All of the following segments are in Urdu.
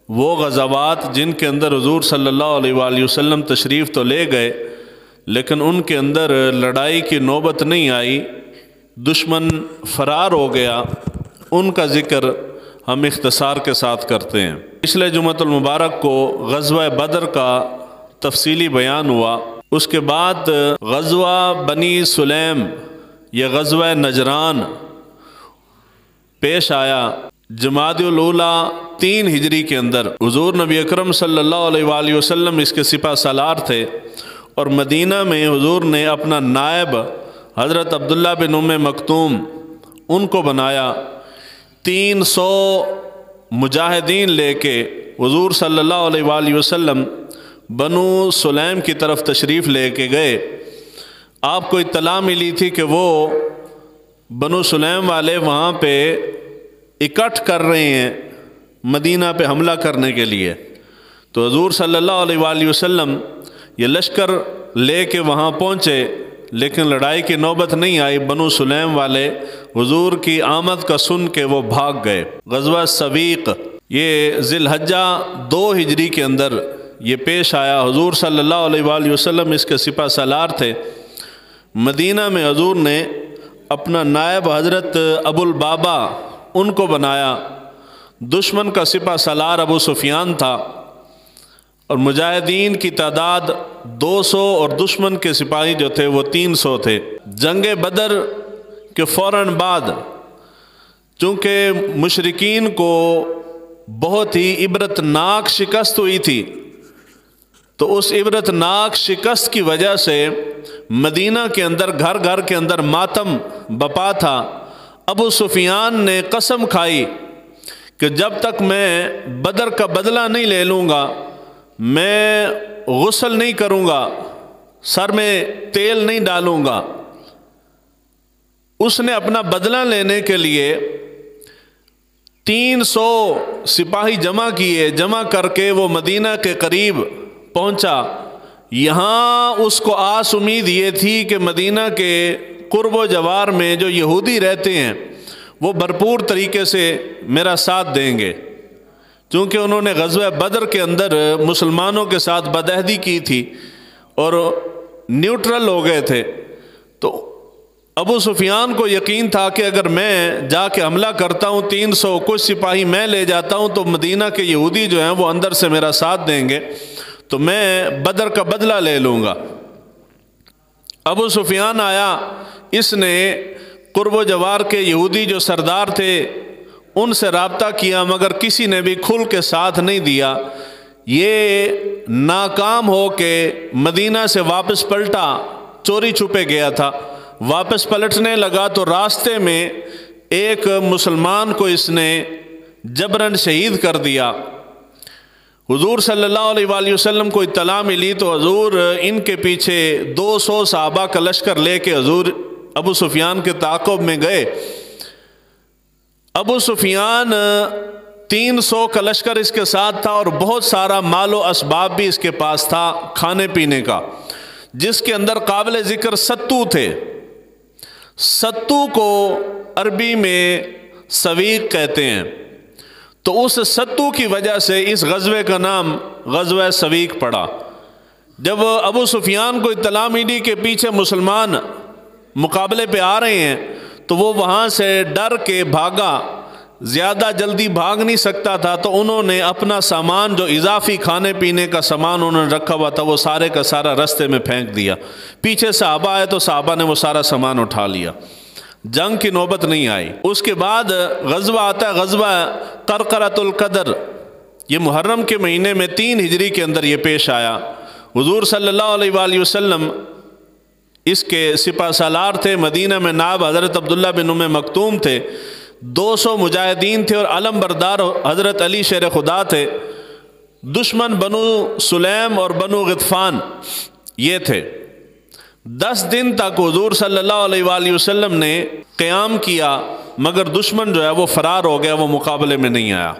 وہ غزوات جن کے اندر حضور صلی اللہ علیہ وآلہ وسلم تشریف تو لے گئے لیکن ان کے اندر لڑائی کی نوبت نہیں آئی، دشمن فرار ہو گیا، ان کا ذکر ہم اختصار کے ساتھ کرتے ہیں۔ پچھلے جمعۃ المبارک کو غزوہ بدر کا تفصیلی بیان ہوا، اس کے بعد غزوہ بنی سلیم یا غزوہ نجران پیش آیا جمادی الاولیٰ 3 ہجری کے اندر۔ حضور نبی اکرم صلی اللہ علیہ وآلہ وسلم اس کے سپہ سالار تھے، اور مدینہ میں حضور نے اپنا نائب حضرت عبداللہ بن ام مکتوم ان کو بنایا۔ 300 مجاہدین لے کے حضور صلی اللہ علیہ وآلہ وسلم بنو سلیم کی طرف تشریف لے کے گئے۔ آپ کو اطلاع ملی تھی کہ وہ بنو سلیم والے وہاں پہ اکٹھ کر رہے ہیں مدینہ پہ حملہ کرنے کے لیے، تو حضور صلی اللہ علیہ وآلہ وسلم یہ لشکر لے کے وہاں پہنچے، لیکن لڑائی کی نوبت نہیں آئی۔ بنو سلیم والے حضور کی آمد کا سن کے وہ بھاگ گئے۔ غزوہ سویق یہ ذی الحجہ 2 ہجری کے اندر یہ پیش آیا۔ حضور صلی اللہ علیہ وآلہ وسلم اس کے سپہ سالار تھے۔ مدینہ میں حضور نے اپنا نائب حضرت ابو البابا ان کو بنایا۔ دشمن کا سپہ سالار ابو سفیان تھا، اور مجاہدین کی تعداد 200 اور دشمن کے سپاہی جو تھے وہ 300 تھے۔ جنگ بدر کے فوراً بعد چونکہ مشرکین کو بہت ہی عبرتناک شکست ہوئی تھی، تو اس عبرتناک شکست کی وجہ سے مدینہ کے اندر گھر گھر کے اندر ماتم بپا تھا۔ ابو سفیان نے قسم کھائی کہ جب تک میں بدر کا بدلہ نہیں لے لوں گا، میں غسل نہیں کروں گا، سر میں تیل نہیں ڈالوں گا۔ اس نے اپنا بدلہ لینے کے لیے 300 سپاہی جمع کیے، جمع کر کے وہ مدینہ کے قریب پہنچا۔ یہاں اس کو آس امید یہ تھی کہ مدینہ کے قرب و جوار میں جو یہودی رہتے ہیں وہ بھرپور طریقے سے میرا ساتھ دیں گے، چونکہ انہوں نے غزوہ بدر کے اندر مسلمانوں کے ساتھ بدعہدی کی تھی اور نیوٹرل ہو گئے تھے۔ تو ابو سفیان کو یقین تھا کہ اگر میں جا کے حملہ کرتا ہوں، 300 کچھ سپاہی میں لے جاتا ہوں، تو مدینہ کے یہودی جو ہیں وہ اندر سے میرا ساتھ دیں گے، تو میں بدر کا بدلہ لے لوں گا۔ ابو سفیان آیا، اس نے قرب و جوار کے یہودی جو سردار تھے ان سے رابطہ کیا، مگر کسی نے بھی کھل کے ساتھ نہیں دیا۔ یہ ناکام ہو کے مدینہ سے واپس پلٹا، چوری چھپے گیا تھا۔ واپس پلٹنے لگا تو راستے میں ایک مسلمان کو اس نے جبراً شہید کر دیا۔ حضور صلی اللہ علیہ وآلہ وسلم کو اطلاع ملی تو حضور ان کے پیچھے 200 صحابہ کا لشکر لے کے حضور ابو سفیان کے تعاقب میں گئے۔ ابو سفیان 300 کا لشکر اس کے ساتھ تھا، اور بہت سارا مال و اسباب بھی اس کے پاس تھا کھانے پینے کا، جس کے اندر قابل ذکر ستو تھے۔ ستو کو عربی میں سویق کہتے ہیں، تو اس ستو کی وجہ سے اس غزوے کا نام غزوہ سویق پڑا۔ جب ابو سفیان کو اطلاع ملی کہ پیچھے مسلمان مقابلے پہ آ رہے ہیں، تو وہ وہاں سے ڈر کے بھاگا، زیادہ جلدی بھاگ نہیں سکتا تھا، تو انہوں نے اپنا سامان جو اضافی کھانے پینے کا سامان انہوں نے رکھا ہوا تھا وہ سارے کا سارا رستے میں پھینک دیا۔ پیچھے صحابہ آئے تو صحابہ نے وہ سارا سامان اٹھا لیا، جنگ کی نوبت نہیں آئی۔ اس کے بعد غزوہ آتا ہے غزوہ قرقرۃ القدر، یہ محرم کے مہینے میں 3 ہجری کے اندر یہ پیش آیا۔ حضور صلی اللہ علیہ وآلہ وسلم اس کے سپہ سالار تھے، مدینہ میں نائب حضرت عبداللہ بن ام مکتوم تھے، 200 مجاہدین تھے، اور علم بردار حضرت علی شیر خدا تھے۔ دشمن بنو سلیم اور بنو غطفان یہ تھے۔ 10 دن تک حضور صلی اللہ علیہ وآلہ وسلم نے قیام کیا، مگر دشمن جو ہے وہ فرار ہو گیا، وہ مقابلے میں نہیں آیا۔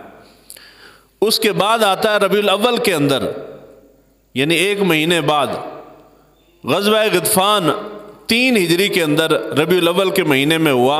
اس کے بعد آتا ہے ربیع الاول کے اندر، یعنی 1 مہینے بعد غزوہ غطفان 3 ہجری کے اندر ربیع الاول کے مہینے میں ہوا۔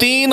3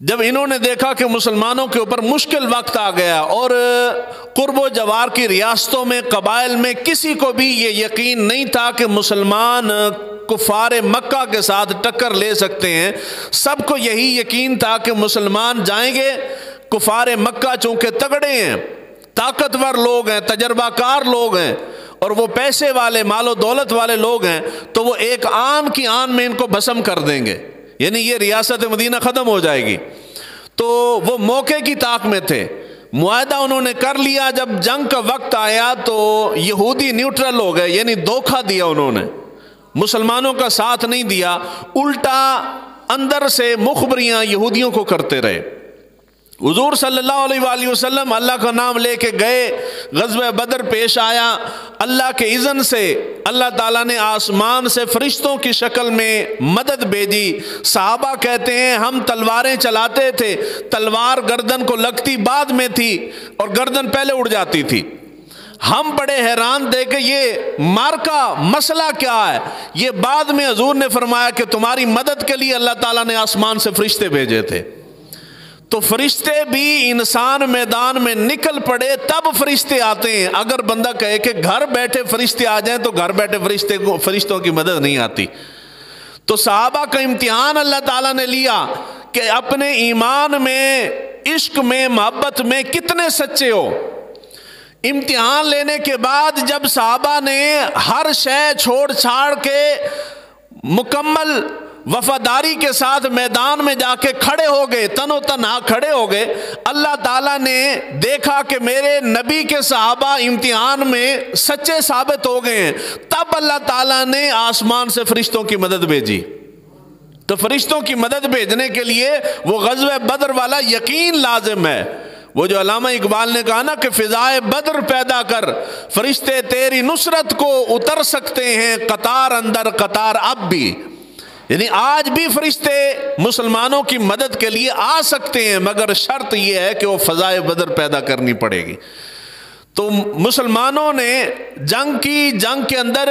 جب انہوں نے دیکھا کہ مسلمانوں کے اوپر مشکل وقت آ گیا اور قرب و جوار کی ریاستوں میں قبائل میں کسی کو بھی یہ یقین نہیں تھا کہ مسلمان کفار مکہ کے ساتھ ٹکر لے سکتے ہیں، سب کو یہی یقین تھا کہ مسلمان جائیں گے، کفار مکہ چونکہ تگڑے ہیں، طاقتور لوگ ہیں، تجربہ کار لوگ ہیں اور وہ پیسے والے مال و دولت والے لوگ ہیں، تو وہ ایک آن کی آن میں ان کو بھسم کر دیں گے، یعنی یہ ریاست مدینہ ختم ہو جائے گی۔ تو وہ موقع کی طاق میں تھے، معاہدہ انہوں نے کر لیا۔ جب جنگ کا وقت آیا تو یہودی نیوٹرل ہو گئے، یعنی دھوکہ دیا انہوں نے، مسلمانوں کا ساتھ نہیں دیا، الٹا اندر سے مخبریاں یہودیوں کو کرتے رہے۔ حضور صلی اللہ علیہ وآلہ وسلم اللہ کا نام لے کے گئے، غزوہ بدر پیش آیا، اللہ کے اذن سے اللہ تعالیٰ نے آسمان سے فرشتوں کی شکل میں مدد بھیجی۔ صحابہ کہتے ہیں ہم تلواریں چلاتے تھے، تلوار گردن کو لگتی بعد میں تھی اور گردن پہلے اڑ جاتی تھی۔ ہم بڑے حیران تھے کہ یہ مارکا مسئلہ کیا ہے، یہ بعد میں حضور نے فرمایا کہ تمہاری مدد کے لیے اللہ تعالیٰ نے آسمان سے فرشتے بھیجے تھے۔ تو فرشتے بھی انسان میدان میں نکل پڑے تب فرشتے آتے ہیں۔ اگر بندہ کہے کہ گھر بیٹھے فرشتے آ جائیں تو گھر بیٹھے فرشتوں کی مدد نہیں آتی۔ تو صحابہ کا امتحان اللہ تعالیٰ نے لیا کہ اپنے ایمان میں، عشق میں، محبت میں کتنے سچے ہو۔ امتحان لینے کے بعد جب صحابہ نے ہر شے چھوڑ چھاڑ کے مکمل وفاداری کے ساتھ میدان میں جا کے کھڑے ہو گئے، تن و تنہا کھڑے ہو گئے، اللہ تعالیٰ نے دیکھا کہ میرے نبی کے صحابہ امتحان میں سچے ثابت ہو گئے ہیں، تب اللہ تعالیٰ نے آسمان سے فرشتوں کی مدد بھیجی۔ تو فرشتوں کی مدد بھیجنے کے لیے وہ غزوہ بدر والا یقین لازم ہے۔ وہ جو علامہ اقبال نے کہا نا کہ فضائے بدر پیدا کر، فرشتے تیری نصرت کو اتر سکتے ہیں قطار اندر قطار اب بھی، یعنی آج بھی فرشتے مسلمانوں کی مدد کے لیے آ سکتے ہیں، مگر شرط یہ ہے کہ وہ فضائے بدر پیدا کرنی پڑے گی۔ تو مسلمانوں نے جنگ کی، جنگ کے اندر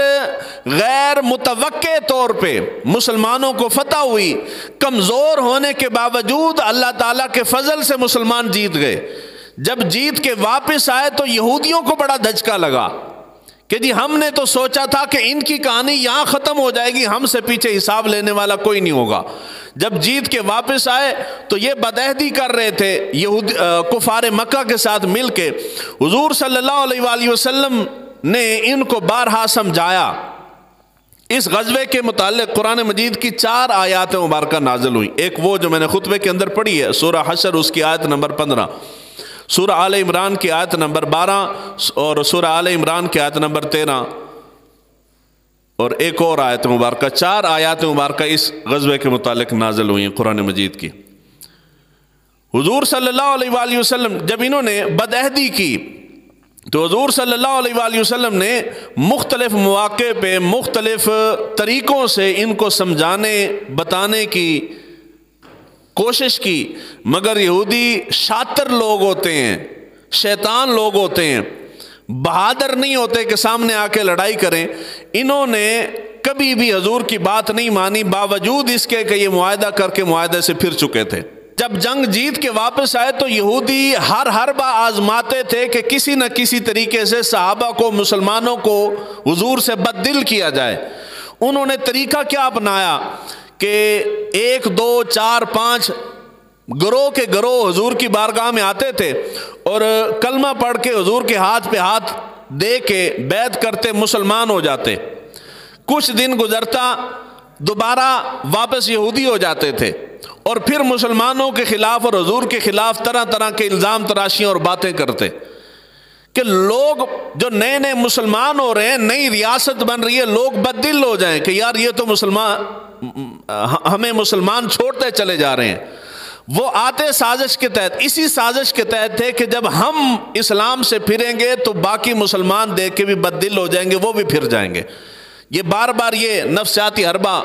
غیر متوقع طور پہ مسلمانوں کو فتح ہوئی، کمزور ہونے کے باوجود اللہ تعالیٰ کے فضل سے مسلمان جیت گئے۔ جب جیت کے واپس آئے تو یہودیوں کو بڑا دھچکا لگا کہ جی ہم نے تو سوچا تھا کہ ان کی کہانی یہاں ختم ہو جائے گی، ہم سے پیچھے حساب لینے والا کوئی نہیں ہوگا۔ جب جیت کے واپس آئے تو یہ بدعہدی کر رہے تھے کفار مکہ کے ساتھ مل کے۔ حضور صلی اللہ علیہ وآلہ وسلم نے ان کو بارہا سمجھایا۔ اس غزوے کے متعلق قرآن مجید کی 4 آیات مبارکہ نازل ہوئی۔ ایک وہ جو میں نے خطبے کے اندر پڑھی ہے، سورہ حشر، اس کی آیت نمبر 15، سورہ آل عمران کی آیت نمبر 12 اور سورہ آل عمران کی آیت نمبر 13، اور ایک اور آیت مبارکہ۔ 4 آیات مبارکہ اس غزوے کے متعلق نازل ہوئی ہیں قرآن مجید کی۔ حضور صلی اللہ علیہ وآلہ وسلم جب انہوں نے بدعہدی کی تو حضور صلی اللہ علیہ وآلہ وسلم نے مختلف مواقع پہ مختلف طریقوں سے ان کو سمجھانے بتانے کی کوشش کی، مگر یہودی شاطر لوگ ہوتے ہیں، شیطان لوگ ہوتے ہیں، بہادر نہیں ہوتے کہ سامنے آ کے لڑائی کریں۔ انہوں نے کبھی بھی حضور کی بات نہیں مانی، باوجود اس کے کہ یہ معاہدہ کر کے معاہدے سے پھر چکے تھے۔ جب جنگ جیت کے واپس آئے تو یہودی ہر حربہ آزماتے تھے کہ کسی نہ کسی طریقے سے صحابہ کو، مسلمانوں کو حضور سے بددل کیا جائے۔ انہوں نے طریقہ کیا اپنایا کہ 1 2 4 5 گروہ کے گروہ حضور کی بارگاہ میں آتے تھے اور کلمہ پڑھ کے حضور کے ہاتھ پہ ہاتھ دے کے بیعت کرتے، مسلمان ہو جاتے۔ کچھ دن گزرتا، دوبارہ واپس یہودی ہو جاتے تھے اور پھر مسلمانوں کے خلاف اور حضور کے خلاف طرح طرح کے الزام تراشیاں اور باتیں کرتے کہ لوگ جو نئے نئے مسلمان ہو رہے ہیں، نئی ریاست بن رہی ہے، لوگ بددل ہو جائیں کہ یار یہ تو ہمیں مسلمان چھوڑتے چلے جا رہے ہیں۔ وہ آتے سازش کے تحت، اسی سازش کے تحت تھے کہ جب ہم اسلام سے پھریں گے تو باقی مسلمان دیکھ کے بھی بددل ہو جائیں گے، وہ بھی پھر جائیں گے۔ یہ بار بار یہ نفسیاتی حربہ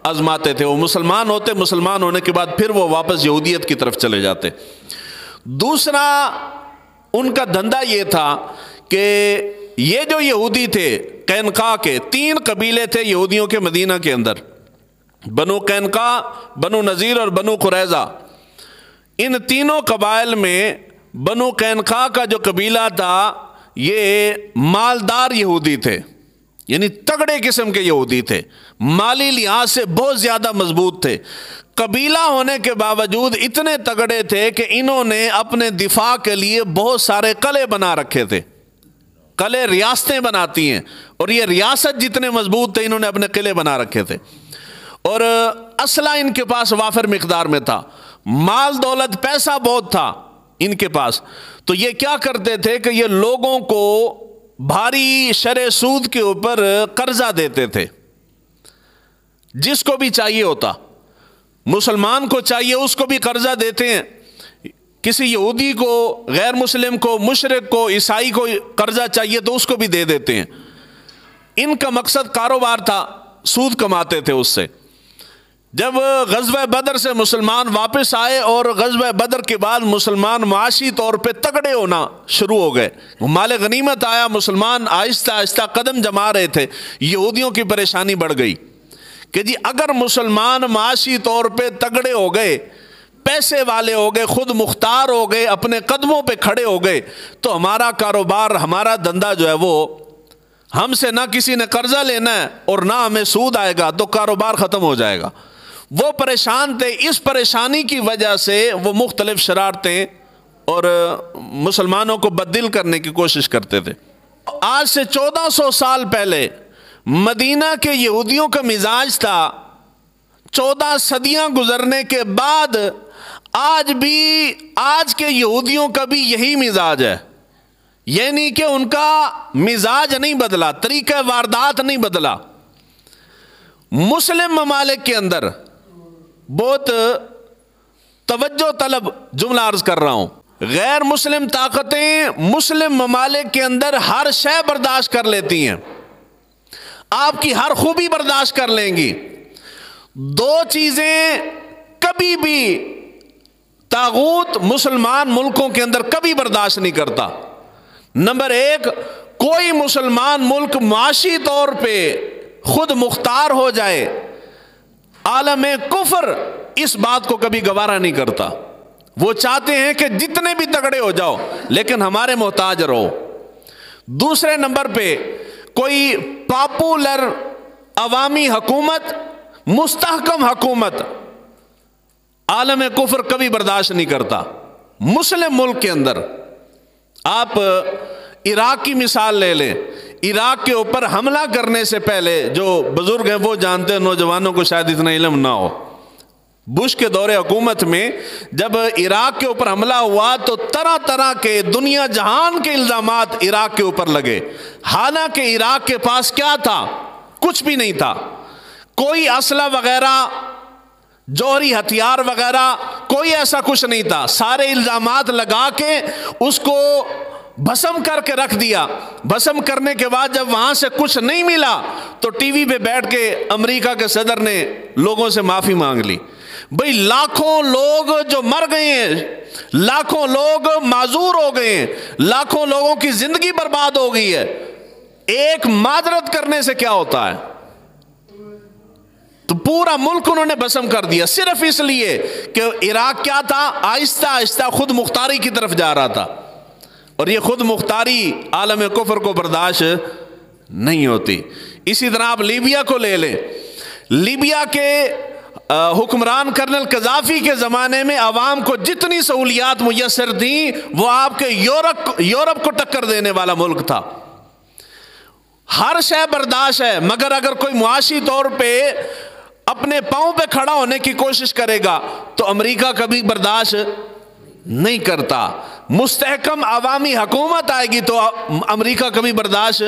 آزماتے تھے۔ وہ مسلمان ہوتے، مسلمان ہونے کے بعد پھر وہ واپس یہودیت کی طرف چلے جاتے۔ دوسرا ان کا دھندا یہ تھا کہ یہ جو یہودی تھے قینقاع کے، 3 قبیلے تھے یہودیوں کے مدینہ کے اندر، بنو قینقاع، بنو نذیر اور بنو قریظہ۔ ان تینوں قبائل میں بنو قینقاع کا جو قبیلہ تھا یہ مالدار یہودی تھے، یعنی تگڑے قسم کے یہودی تھے، مالی لحاظ سے بہت زیادہ مضبوط تھے۔ قبیلہ ہونے کے باوجود اتنے تگڑے تھے کہ انہوں نے اپنے دفاع کے لیے بہت سارے قلعے بنا رکھے تھے۔ قلعے ریاستیں بناتی ہیں، اور یہ ریاست جتنے مضبوط تھے انہوں نے اپنے قلعے بنا رکھے تھے، اور اسلحہ ان کے پاس وافر مقدار میں تھا، مال دولت پیسہ بہت تھا ان کے پاس۔ تو یہ کیا کرتے تھے کہ یہ لوگوں کو بھاری شرح سود کے اوپر قرضہ دیتے تھے، جس کو بھی چاہیے ہوتا، مسلمان کو چاہیے اس کو بھی قرضہ دیتے ہیں، کسی یہودی کو، غیر مسلم کو، مشرک کو، عیسائی کو قرضہ چاہیے تو اس کو بھی دے دیتے ہیں۔ ان کا مقصد کاروبار تھا، سود کماتے تھے اس سے۔ جب غزوہ بدر سے مسلمان واپس آئے اور غزوہ بدر کے بعد مسلمان معاشی طور پہ تگڑے ہونا شروع ہو گئے، مال غنیمت آیا، مسلمان آہستہ آہستہ قدم جما رہے تھے، یہودیوں کی پریشانی بڑھ گئی کہ جی اگر مسلمان معاشی طور پہ تگڑے ہو گئے، پیسے والے ہو گئے، خود مختار ہو گئے، اپنے قدموں پہ کھڑے ہو گئے، تو ہمارا کاروبار، ہمارا دھندا جو ہے وہ، ہم سے نہ کسی نے قرضہ لینا ہے اور نہ ہمیں سود آئے گا، تو کاروبار ختم ہو جائے گا۔ وہ پریشان تھے، اس پریشانی کی وجہ سے وہ مختلف شرارتیں اور مسلمانوں کو بددل کرنے کی کوشش کرتے تھے۔ آج سے 1400 سال پہلے مدینہ کے یہودیوں کا مزاج تھا، 14 صدیاں گزرنے کے بعد آج بھی آج کے یہودیوں کا بھی یہی مزاج ہے، یعنی کہ ان کا مزاج نہیں بدلا، طریقہ واردات نہیں بدلا۔ مسلم ممالک کے اندر بہت توجہ طلب جملہ عرض کر رہا ہوں، غیر مسلم طاقتیں مسلم ممالک کے اندر ہر شے برداشت کر لیتی ہیں، آپ کی ہر خوبی برداشت کر لیں گی۔ دو چیزیں کبھی بھی طاغوت مسلمان ملکوں کے اندر کبھی برداشت نہیں کرتا۔ نمبر ایک، کوئی مسلمان ملک معاشی طور پہ خود مختار ہو جائے، عالم کفر اس بات کو کبھی گوارا نہیں کرتا۔ وہ چاہتے ہیں کہ جتنے بھی تگڑے ہو جاؤ لیکن ہمارے محتاج رہو۔ دوسرے نمبر پہ کوئی پاپولر عوامی حکومت، مستحکم حکومت عالم کفر کبھی برداشت نہیں کرتا۔ مسلم ملک کے اندر آپ عراق کی مثال لے لیں، عراق کے اوپر حملہ کرنے سے پہلے، جو بزرگ ہیں وہ جانتے ہیں، نوجوانوں کو شاید اتنا علم نہ ہو، بش کے دور حکومت میں جب عراق کے اوپر حملہ ہوا تو طرح طرح کے دنیا جہان کے الزامات عراق کے اوپر لگے، حالانکہ عراق کے پاس کیا تھا؟ کچھ بھی نہیں تھا، کوئی اسلحہ وغیرہ، جوہری ہتھیار وغیرہ، کوئی ایسا کچھ نہیں تھا۔ سارے الزامات لگا کے اس کو بھسم کر کے رکھ دیا۔ بھسم کرنے کے بعد جب وہاں سے کچھ نہیں ملا تو ٹی وی پہ بیٹھ کے امریکہ کے صدر نے لوگوں سے معافی مانگ لی۔ بھئی لاکھوں لوگ جو مر گئے ہیں، لاکھوں لوگ معذور ہو گئے ہیں، لاکھوں لوگوں کی زندگی برباد ہو گئی ہے، ایک معذرت کرنے سے کیا ہوتا ہے؟ تو پورا ملک انہوں نے بھسم کر دیا، صرف اس لیے کہ عراق کیا تھا؟ آہستہ آہستہ خود مختاری کی طرف جا رہا تھا، اور یہ خود مختاری عالم کفر کو برداشت نہیں ہوتی۔ اسی طرح آپ لیبیا کو لے لیں، لیبیا کے حکمران کرنل قذافی کے زمانے میں عوام کو جتنی سہولیات میسر تھیں وہ آپ کے یورپ کو ٹکر دینے والا ملک تھا۔ ہر شے برداشت ہے، مگر اگر کوئی معاشی طور پہ اپنے پاؤں پہ کھڑا ہونے کی کوشش کرے گا تو امریکہ کبھی برداشت نہیں کرتا۔ مستحکم عوامی حکومت آئے گی تو امریکہ کبھی برداشت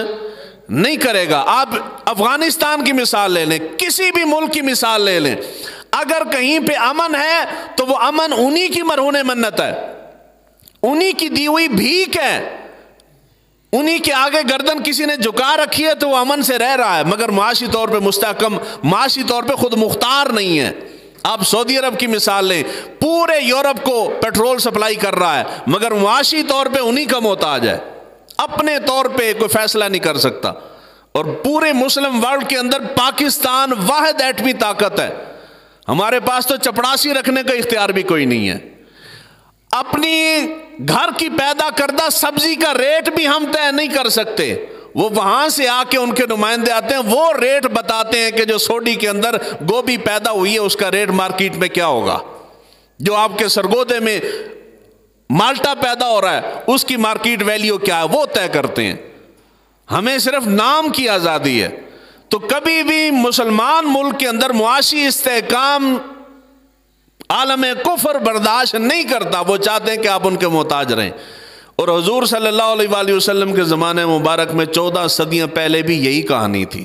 نہیں کرے گا۔ آپ افغانستان کی مثال لے لیں، کسی بھی ملک کی مثال لے لیں، اگر کہیں پہ امن ہے تو وہ امن انہی کی مرہون منت ہے، انہی کی دی ہوئی بھیک ہے، انہی کے آگے گردن کسی نے جھکا رکھی ہے تو وہ امن سے رہ رہا ہے، مگر معاشی طور پہ مستحکم، معاشی طور پہ خود مختار نہیں ہے۔ آپ سعودی عرب کی مثال لیں، پورے یورپ کو پیٹرول سپلائی کر رہا ہے مگر معاشی طور پہ انہی کا محتاج ہے، اپنے طور پہ کوئی فیصلہ نہیں کر سکتا۔ اور پورے مسلم ورلڈ کے اندر پاکستان واحد ایٹمی طاقت ہے، ہمارے پاس تو چپڑاسی رکھنے کا اختیار بھی کوئی نہیں ہے۔ اپنی گھر کی پیدا کردہ سبزی کا ریٹ بھی ہم طے نہیں کر سکتے، وہ وہاں سے آ کے ان کے نمائندے آتے ہیں، وہ ریٹ بتاتے ہیں کہ جو سوڈی کے اندر گوبھی پیدا ہوئی ہے اس کا ریٹ مارکیٹ میں کیا ہوگا، جو آپ کے سرگودے میں مالٹا پیدا ہو رہا ہے اس کی مارکیٹ ویلیو کیا ہے، وہ طے کرتے ہیں۔ ہمیں صرف نام کی آزادی ہے۔ تو کبھی بھی مسلمان ملک کے اندر معاشی استحکام عالم کفر برداشت نہیں کرتا، وہ چاہتے ہیں کہ آپ ان کے محتاج رہیں۔ اور حضور صلی اللہ علیہ وآلہ وسلم کے زمانے مبارک میں 14 صدیاں پہلے بھی یہی کہانی تھی۔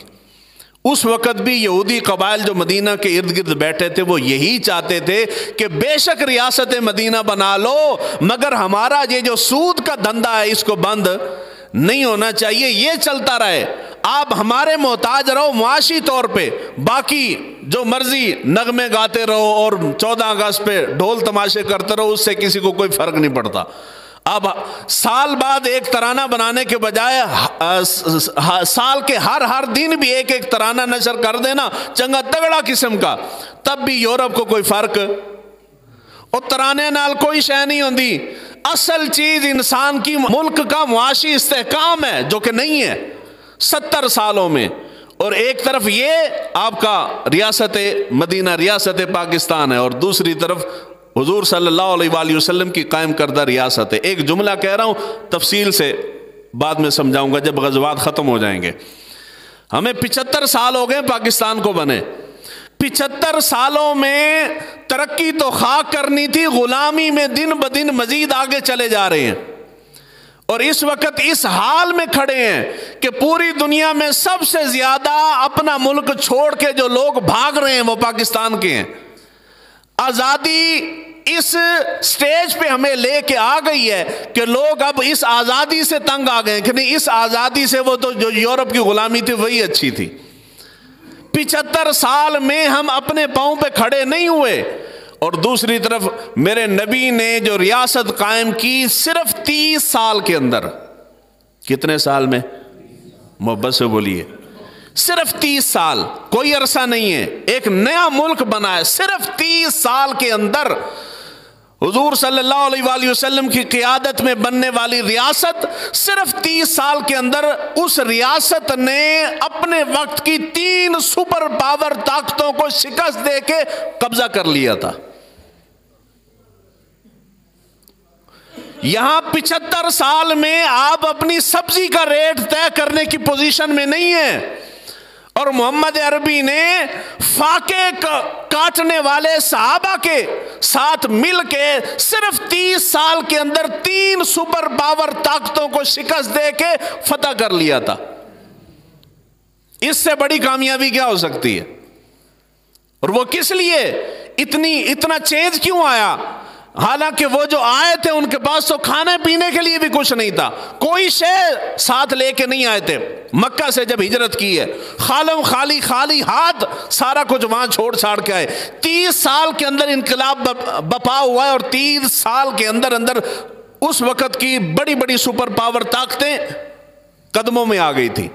اس وقت بھی یہودی قبائل جو مدینہ کے ارد گرد بیٹھے تھے وہ یہی چاہتے تھے کہ بے شک ریاست مدینہ بنا لو، مگر ہمارا یہ جو سود کا دھندا ہے اس کو بند نہیں ہونا چاہیے، یہ چلتا رہے، آپ ہمارے محتاج رہو معاشی طور پہ، باقی جو مرضی نغمے گاتے رہو اور 14 اگست پہ ڈھول تماشے کرتے رہو، اس سے کسی کو کوئی فرق نہیں پڑتا۔ اب سال بعد ایک ترانہ بنانے کے بجائے سال کے ہر دن بھی ایک ایک ترانہ نشر کر دینا چنگا تگڑا قسم کا، تب بھی یورپ کو کوئی فرق اور ترانے نال کوئی شے نہیں ہوندی۔ اصل چیز انسان کی ملک کا معاشی استحکام ہے جو کہ نہیں ہے 70 سالوں میں، اور ایک طرف یہ آپ کا ریاست مدینہ ریاست پاکستان ہے اور دوسری طرف حضور صلی اللہ علیہ وآلہ وسلم کی قائم کردہ ریاست ہے۔ ایک جملہ کہہ رہا ہوں، تفصیل سے بعد میں سمجھاؤں گا جب غزوات ختم ہو جائیں گے۔ ہمیں 75 سال ہو گئے پاکستان کو بنے، 75 سالوں میں ترقی تو خاک کرنی تھی، غلامی میں دن بدن مزید آگے چلے جا رہے ہیں، اور اس وقت اس حال میں کھڑے ہیں کہ پوری دنیا میں سب سے زیادہ اپنا ملک چھوڑ کے جو لوگ بھاگ رہے ہیں وہ پاکستان کے ہیں۔ آزادی اس سٹیج پہ ہمیں لے کے آ گئی ہے کہ لوگ اب اس آزادی سے تنگ آ گئے کہ نہیں، اس آزادی سے وہ تو جو یورپ کی غلامی تھی وہی اچھی تھی۔ 75 سال میں ہم اپنے پاؤں پہ کھڑے نہیں ہوئے، اور دوسری طرف میرے نبی نے جو ریاست قائم کی صرف 30 سال کے اندر، کتنے سال میں؟ محبت سے بولیے، صرف 30 سال، کوئی عرصہ نہیں ہے، ایک نیا ملک بنا ہے صرف 30 سال کے اندر۔ حضور صلی اللہ علیہ وآلہ وسلم کی قیادت میں بننے والی ریاست صرف 30 سال کے اندر، اس ریاست نے اپنے وقت کی 3 سپر پاور طاقتوں کو شکست دے کے قبضہ کر لیا تھا۔ یہاں 75 سال میں آپ اپنی سبزی کا ریٹ طے کرنے کی پوزیشن میں نہیں ہیں، اور محمد عربی نے فاقے کاٹنے والے صحابہ کے ساتھ مل کے صرف 30 سال کے اندر 3 سپر پاور طاقتوں کو شکست دے کے فتح کر لیا تھا۔ اس سے بڑی کامیابی کیا ہو سکتی ہے؟ اور وہ کس لیے اتنا چینج کیوں آیا؟ حالانکہ وہ جو آئے تھے ان کے پاس تو کھانے پینے کے لیے بھی کچھ نہیں تھا، کوئی شے ساتھ لے کے نہیں آئے تھے۔ مکہ سے جب ہجرت کی ہے خالی ہاتھ سارا کچھ وہاں چھوڑ چھاڑ کے آئے۔ 30 سال کے اندر انقلاب بپا ہوا ہے، اور 30 سال کے اندر اس وقت کی بڑی بڑی سپر پاور طاقتیں قدموں میں آ گئی تھی،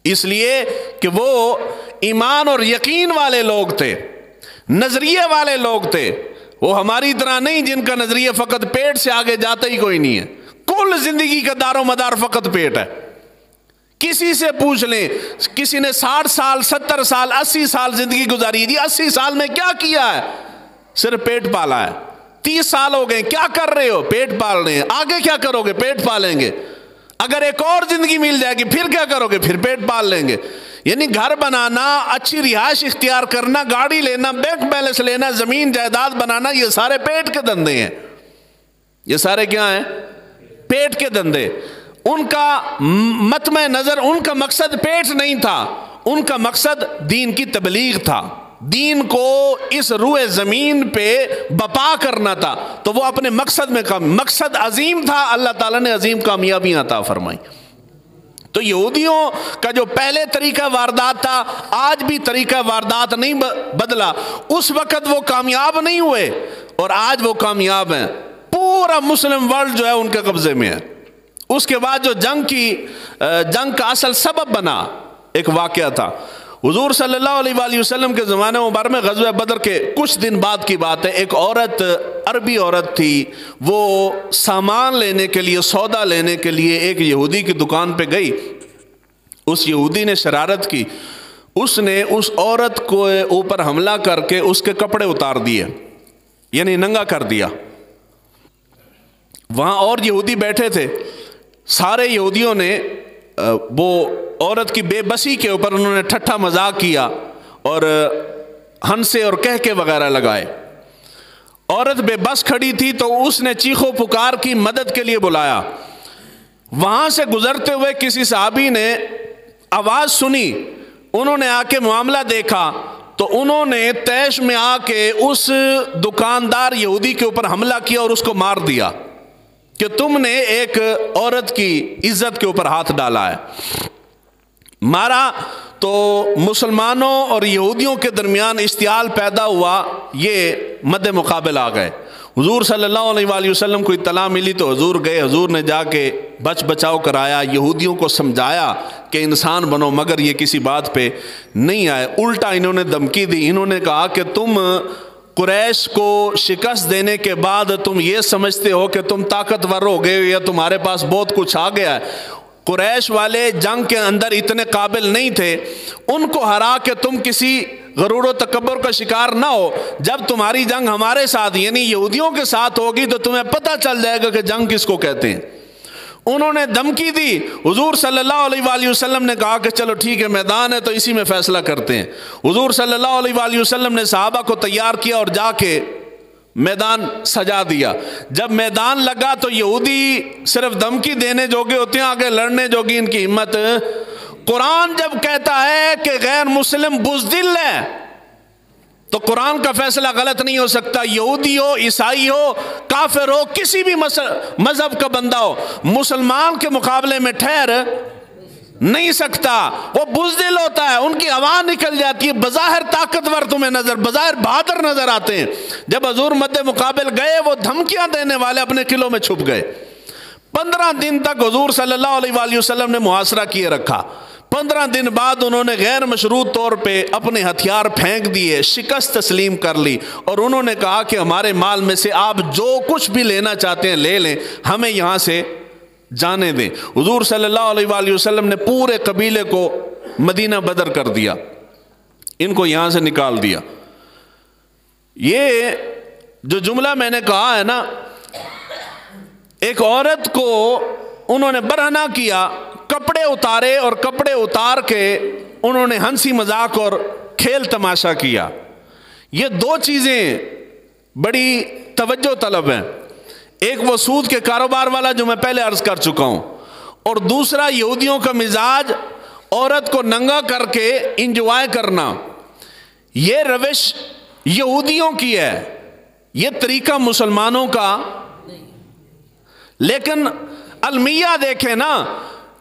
اس لیے کہ وہ ایمان اور یقین والے لوگ تھے، نظریے والے لوگ تھے۔ وہ ہماری طرح نہیں جن کا نظریہ فقط پیٹ سے آگے جاتا ہی کوئی نہیں ہے، کل زندگی کا دار و مدار فقط پیٹ ہے۔ کسی سے پوچھ لیں، کسی نے 60 سال 70 سال 80 سال زندگی گزاری، جی 80 سال میں کیا کیا ہے؟ صرف پیٹ پالا ہے۔ 30 سال ہو گئے، کیا کر رہے ہو؟ پیٹ پال رہے ہیں۔ آگے کیا کرو گے؟ پیٹ پالیں گے۔ اگر ایک اور زندگی مل جائے گی پھر کیا کرو گے؟ پھر پیٹ پال لیں گے۔ یعنی گھر بنانا، اچھی رہائش اختیار کرنا، گاڑی لینا، بینک بیلنس لینا، زمین جائیداد بنانا، یہ سارے پیٹ کے دندے ہیں۔ یہ سارے کیا ہیں؟ پیٹ کے دندے۔ ان کا مطمع نظر، ان کا مقصد پیٹ نہیں تھا، ان کا مقصد دین کی تبلیغ تھا، دین کو اس روئے زمین پہ بپا کرنا تھا۔ تو وہ اپنے مقصد میں مقصد عظیم تھا، اللہ تعالیٰ نے عظیم کامیابیاں عطا فرمائی۔ تو یہودیوں کا جو پہلے طریقہ واردات تھا، آج بھی طریقہ واردات نہیں بدلا۔ اس وقت وہ کامیاب نہیں ہوئے اور آج وہ کامیاب ہیں۔ پورا مسلم ورلڈ جو ہے ان کے قبضے میں ہے۔ اس کے بعد جو جنگ کا اصل سبب بنا، ایک واقعہ تھا، حضور صلی اللہ علیہ وآلہ وسلم کے زمانے مبارک میں غزوہ بدر کے کچھ دن بعد کی بات ہے، ایک عورت، عربی عورت تھی، وہ سامان لینے کے لیے، سودا لینے کے لیے ایک یہودی کی دکان پہ گئی۔ اس یہودی نے شرارت کی، اس نے اس عورت کو اوپر حملہ کر کے اس کے کپڑے اتار دیے، یعنی ننگا کر دیا۔ وہاں اور یہودی بیٹھے تھے، سارے یہودیوں نے وہ عورت کی بے بسی کے اوپر انہوں نے ٹھٹھا مذاق کیا اور ہنسے اور کہکے وغیرہ لگائے۔ عورت بے بس کھڑی تھی تو اس نے چیخ و پکار کی، مدد کے لیے بلایا۔ وہاں سے گزرتے ہوئے کسی صحابی نے آواز سنی، انہوں نے آ کے معاملہ دیکھا تو انہوں نے طیش میں آ کے اس دکاندار یہودی کے اوپر حملہ کیا اور اس کو مار دیا کہ تم نے ایک عورت کی عزت کے اوپر ہاتھ ڈالا ہے۔ مارا تو مسلمانوں اور یہودیوں کے درمیان اشتعال پیدا ہوا، یہ مد مقابل آ گئے۔ حضور صلی اللہ علیہ وآلہ وسلم کو اطلاع ملی تو حضور گئے، حضور نے جا کے بچ بچاؤ کرایا، یہودیوں کو سمجھایا کہ انسان بنو، مگر یہ کسی بات پہ نہیں آئے، الٹا انہوں نے دھمکی دی۔ انہوں نے کہا کہ تم قریش کو شکست دینے کے بعد تم یہ سمجھتے ہو کہ تم طاقتور ہو گئے یا تمہارے پاس بہت کچھ آ گیا ہے۔ قریش والے جنگ کے اندر اتنے قابل نہیں تھے، ان کو ہرا کے تم کسی غرور و تکبر کا شکار نہ ہو۔ جب تمہاری جنگ ہمارے ساتھ یعنی یہودیوں کے ساتھ ہوگی تو تمہیں پتہ چل جائے گا کہ جنگ کس کو کہتے ہیں۔ انہوں نے دھمکی دی۔ حضور صلی اللہ علیہ وآلہ وسلم نے کہا کہ چلو ٹھیک ہے، میدان ہے تو اسی میں فیصلہ کرتے ہیں۔ حضور صلی اللہ علیہ وآلہ وسلم نے صحابہ کو تیار کیا اور جا کے میدان سجا دیا۔ جب میدان لگا تو یہودی صرف دھمکی دینے جوگے ہوتے ہیں، آگے لڑنے جوگی ان کی ہمت۔ قرآن جب کہتا ہے کہ غیر مسلم بزدل ہے تو قرآن کا فیصلہ غلط نہیں ہو سکتا۔ یہودی ہو، عیسائی ہو، کافر ہو، کسی بھی مذہب کا بندہ ہو، مسلمان کے مقابلے میں ٹھہر نہیں سکتا۔ وہ بزدل ہوتا ہے، ان کی ہوا نکل جاتی ہے، بظاہر طاقتور تمہیں بظاہر بہادر نظر آتے ہیں۔ جب حضور مد مقابل گئے، وہ دھمکیاں دینے والے اپنے قلعوں میں چھپ گئے۔ 15 دن تک حضور صلی اللہ علیہ وآلہ وسلم نے محاصرہ کیے رکھا۔ 15 دن بعد انہوں نے غیر مشروط طور پہ اپنے ہتھیار پھینک دیے، شکست تسلیم کر لی اور انہوں نے کہا کہ ہمارے مال میں سے آپ جو کچھ بھی لینا چاہتے ہیں لے لیں، ہمیں یہاں سے جانے دیں۔ حضور صلی اللہ علیہ وآلہ وسلم نے پورے قبیلے کو مدینہ بدر کر دیا، ان کو یہاں سے نکال دیا۔ یہ جو جملہ میں نے کہا ہے نا، ایک عورت کو انہوں نے برہنہ کیا، کپڑے اتارے اور کپڑے اتار کے انہوں نے ہنسی مذاق اور کھیل تماشا کیا۔ یہ دو چیزیں بڑی توجہ طلب ہیں، ایک وہ سود کے کاروبار والا جو میں پہلے عرض کر چکا ہوں، اور دوسرا یہودیوں کا مزاج عورت کو ننگا کر کے انجوائے کرنا۔ یہ روش یہودیوں کی ہے، یہ طریقہ مسلمانوں کا۔ لیکن المیہ دیکھیں نا،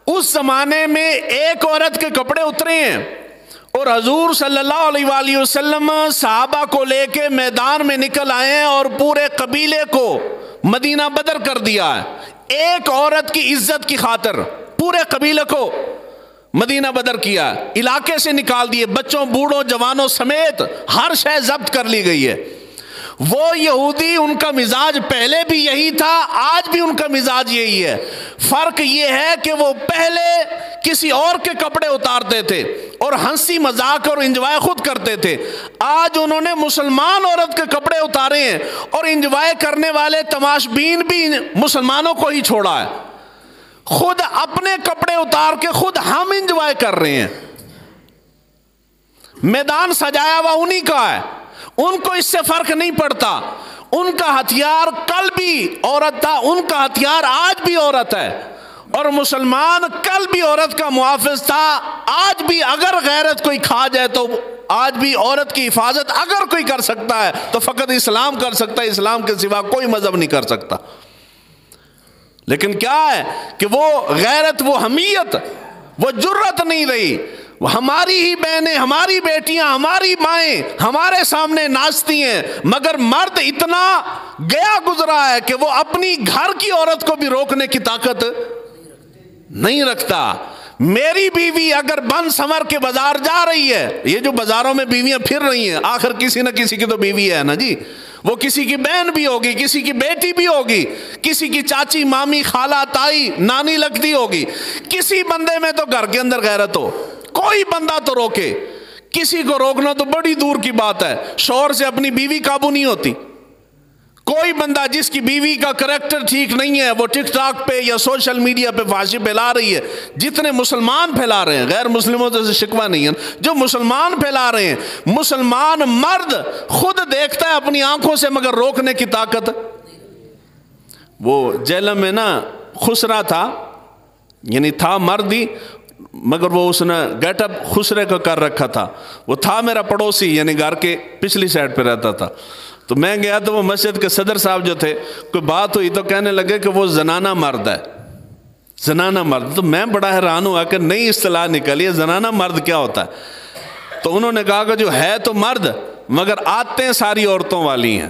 اس زمانے میں ایک عورت کے کپڑے اترے ہیں اور حضور صلی اللہ علیہ وآلہ وسلم صحابہ کو لے کے میدان میں نکل آئے ہیں اور پورے قبیلے کو مدینہ بدر کر دیا ہے۔ ایک عورت کی عزت کی خاطر پورے قبیلے کو مدینہ بدر کیا، علاقے سے نکال دیے، بچوں، بوڑھوں، جوانوں سمیت ہر شے ضبط کر لی گئی ہے۔ وہ یہودی، ان کا مزاج پہلے بھی یہی تھا، آج بھی ان کا مزاج یہی ہے۔ فرق یہ ہے کہ وہ پہلے کسی اور کے کپڑے اتارتے تھے اور ہنسی مذاق اور انجوائے خود کرتے تھے، آج انہوں نے مسلمان عورت کے کپڑے اتارے ہیں اور انجوائے کرنے والے تماش بین بھی مسلمانوں کو ہی چھوڑا ہے۔ خود اپنے کپڑے اتار کے خود ہم انجوائے کر رہے ہیں۔ میدان سجایا ہوا انہی کا ہے، ان کو اس سے فرق نہیں پڑتا۔ ان کا ہتھیار کل بھی عورت تھا، ان کا ہتھیار آج بھی عورت ہے، اور مسلمان کل بھی عورت کا محافظ تھا، آج بھی اگر غیرت کوئی کھا جائے تو آج بھی عورت کی حفاظت اگر کوئی کر سکتا ہے تو فقط اسلام کر سکتا ہے، اسلام کے سوا کوئی مذہب نہیں کر سکتا۔ لیکن کیا ہے کہ وہ غیرت، وہ حمیت، وہ جرت نہیں رہی۔ ہماری ہی بہنیں، ہماری بیٹیاں، ہماری مائیں ہمارے سامنے ناچتی ہیں، مگر مرد اتنا گیا گزرا ہے کہ وہ اپنی گھر کی عورت کو بھی روکنے کی طاقت نہیں رکھتا۔ میری بیوی اگر بن سنور کے بازار جا رہی ہے، یہ جو بازاروں میں بیویاں پھر رہی ہیں، آخر کسی نہ کسی کی تو بیوی ہے نا جی، وہ کسی کی بہن بھی ہوگی، کسی کی بیٹی بھی ہوگی، کسی کی چاچی، مامی، خالہ، تائی، نانی لگتی ہوگی، کسی بندے میں تو گھر کے اندر غیرت ہو، کوئی بندہ تو روکے۔ کسی کو روکنا تو بڑی دور کی بات ہے، شوہر سے اپنی بیوی قابو نہیں ہوتی۔ کوئی بندہ جس کی بیوی کا کریکٹر ٹھیک نہیں ہے، وہ ٹک ٹاک پہ یا سوشل میڈیا پہ فحاشی پھیلا رہی ہے، جتنے مسلمان پھیلا رہے ہیں، غیر مسلموں سے شکوہ نہیں ہے، جو مسلمان پھیلا رہے ہیں، مسلمان مرد خود دیکھتا ہے اپنی آنکھوں سے مگر روکنے کی طاقت۔ وہ جہلم میں نا خسرا تھا، یعنی تھا مرد ہی مگر وہ اس نے گیٹ اپ خسرے کا کر رکھا تھا۔ وہ تھا میرا پڑوسی، یعنی گھر کے پچھلی سائڈ پہ رہتا تھا۔ تو میں گیا تو وہ مسجد کے صدر صاحب جو تھے، کوئی بات ہوئی تو کہنے لگے کہ وہ زنانہ مرد ہے، زنانہ مرد۔ تو میں بڑا حیران ہوا کہ نئی اصطلاح نکلی ہے، زنانہ مرد کیا ہوتا ہے؟ تو انہوں نے کہا کہ جو ہے تو مرد مگر عادتیں ساری عورتوں والی ہیں۔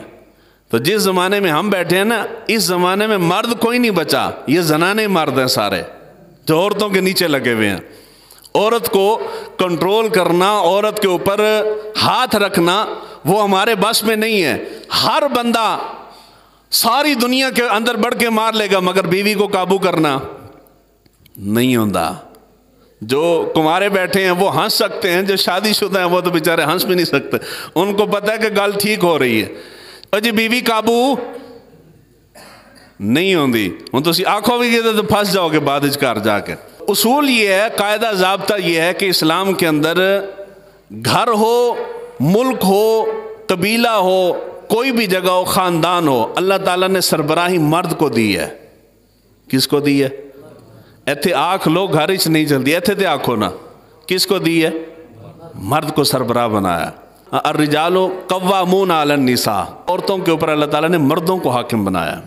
تو جس زمانے میں ہم بیٹھے ہیں نا، اس زمانے میں مرد کوئی نہیں بچا، یہ زنانے مرد ہیں سارے جو عورتوں کے نیچے لگے ہوئے ہیں۔ عورت کو کنٹرول کرنا، عورت کے اوپر ہاتھ رکھنا وہ ہمارے بس میں نہیں ہے۔ ہر بندہ ساری دنیا کے اندر بڑھ کے مار لے گا مگر بیوی کو قابو کرنا نہیں ہوتا۔ جو کنوارے بیٹھے ہیں وہ ہنس سکتے ہیں، جو شادی شدہ ہیں وہ تو بیچارے ہنس بھی نہیں سکتے، ان کو پتہ ہے کہ گل ٹھیک ہو رہی ہے، اور جی بیوی قابو نہیں ہوندی، ہوں تو آنکھوں بھی گئے تو پھنس جاؤ گے بعد گھر جا کے۔ اصول یہ ہے، قاعدہ ضابطہ یہ ہے کہ اسلام کے اندر گھر ہو، ملک ہو، قبیلہ ہو، کوئی بھی جگہ ہو، خاندان ہو، اللہ تعالیٰ نے سربراہی مرد کو دی ہے۔ کس کو دی ہے؟ ایتھے آنکھ لوگ گھر ہچ نہیں چلتی، ایتھے تے آنکھو نا، کس کو دی ہے؟ مرد کو سربراہ بنایا۔ الرجال قوامون علی النساء، عورتوں کے اوپر اللہ تعالیٰ نے مردوں کو حاکم بنایا۔